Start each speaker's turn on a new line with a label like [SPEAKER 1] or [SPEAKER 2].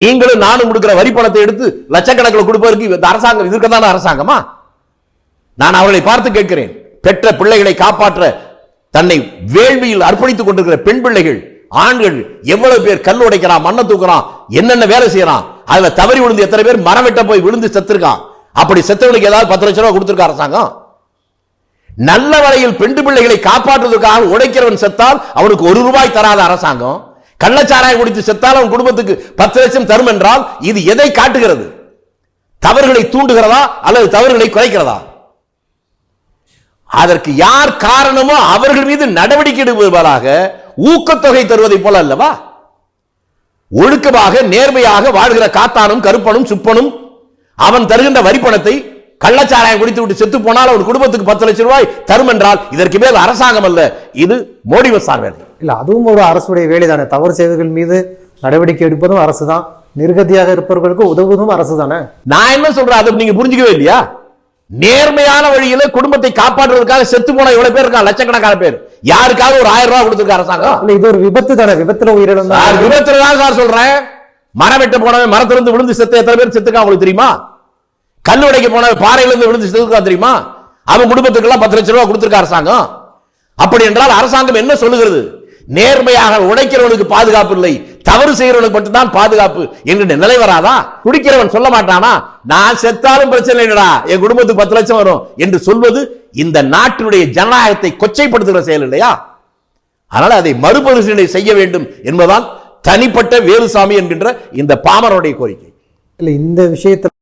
[SPEAKER 1] நீங்களும் நானும் கொடுக்கிற வரி பணத்தை எடுத்து லட்சக்கணக்கில் கொடுப்பதற்கு இந்த அரசாங்கம் இருக்கதான அரசாங்கமா? நான் அவர்களை பார்த்து கேட்கிறேன். பெற்ற பிள்ளைகளை காப்பாற்ற தன்னை வேள்வியில் அர்ப்பணித்துக் கொண்டிருக்கிற பெண் பிள்ளைகள், ஆண்கள் எவ்வளவு பேர் கல் உடைக்கிறான், மண்ணை தூக்குறான், என்னென்ன வேலை செய்யறான். அதுல தவறி விழுந்து எத்தனை பேர் மரம் வெட்ட போய் விழுந்து செத்துருக்கான். அப்படி செத்தவனுக்கு ஏதாவது 10 லட்சம் ரூபாய் கொடுத்திருக்க அரசாங்கம்? நல்ல வரையில் பெண் பிள்ளைகளை காப்பாற்றுவதற்காக உடைக்கிறவன் செத்தால் அவனுக்கு 1 ரூபாய் தராத அரசாங்கம், கள்ளச்சாராயம் குடித்து செத்தால் அவன் குடும்பத்துக்கு 10 லட்சம் தரும் என்றால் இது எதை காட்டுகிறது? தவறுகளை தூண்டுகிறதா அல்லது தவறுகளை குறைக்கிறதா? அதற்கு யார் காரணமோ அவர்கள் மீது நடவடிக்கை எடுப்பதாக ஊக்கத்தொகை தருவதை போல அல்லவா? ஒழுக்கமாக நேர்மையாக வாழ்கிற காத்தானும் கருப்பனும் சுப்பனும் அவன் தருகின்ற வரிப்பணத்தை கள்ளச்சாராயம் குடித்து விட்டு செத்து போனால் அவன் குடும்பத்துக்கு 10 லட்சம் ரூபாய் தரும் என்றால் இதற்கு மேல் அரசாங்கம் அல்ல, இது மோடி மசான் வேலை.
[SPEAKER 2] இல்ல, அதுவும் ஒரு அரசுடைய வேலைதானே. தவறு செய்வர்கள் மீது நடவடிக்கை எடுப்பதும் அரசு தான், நிர்கதியாக இருப்பவர்களுக்கு உதவுவதும் அரசு தானே. நான் என்ன சொல்றேன், அதை நீங்க புரிஞ்சுக்கவே இல்லையா? நேர்மையான வழியில குடும்பத்தை காப்பாற்றுவதற்காக செத்து போன எவ்வளவு பேர் இருக்கா? லட்சக்கணக்கான பேர். யாருக்காவது ஒரு 1000 ரூபாய் கொடுத்திருக்க அரசாங்கம்? இது ஒரு விபத்து தானே. விபத்துல உயிரிழந்த விபத்துல தான் சார் சொல்றேன். மரம் வெட்ட போனவன் மரத்திலிருந்து விழுந்து செத்து எத்தனை பேர் செத்துக்கா உங்களுக்கு தெரியுமா? கல் உடைக்க போனவன் பாறையிலிருந்து விழுந்து செத்துக்கா தெரியுமா? அவன் குடும்பத்துக்கு எல்லாம் 10 லட்சம் ரூபாய் கொடுத்திருக்க அரசாங்கம். அப்படி என்றால் அரசாங்கம் என்ன சொல்லுகிறது? நேர்மையாக உடைக்கிறவனுக்கு பாதுகாப்பு இல்லை, தவறு செய்யறவனுக்கு மட்டும்தான் பாதுகாப்பு என்கிற நிலை வராதா? குடிக்கிறவன் சொல்ல மாட்டானா, நான் செத்தாலும் பிரச்சனை இல்லடா, என் குடும்பத்துக்கு 10 லட்சம் வரும் என்று சொல்வது இந்த நாட்டினுடைய ஜனநாயகத்தை கொச்சைப்படுத்துகிற செயல் இல்லையா? அதனால அதை மறுபரிசீலனை செய்ய வேண்டும் என்பதால் தனிப்பட்ட வேலுசாமி என்கின்ற இந்த பாமரனுடைய கோரிக்கை. இல்ல, இந்த விஷயத்தில்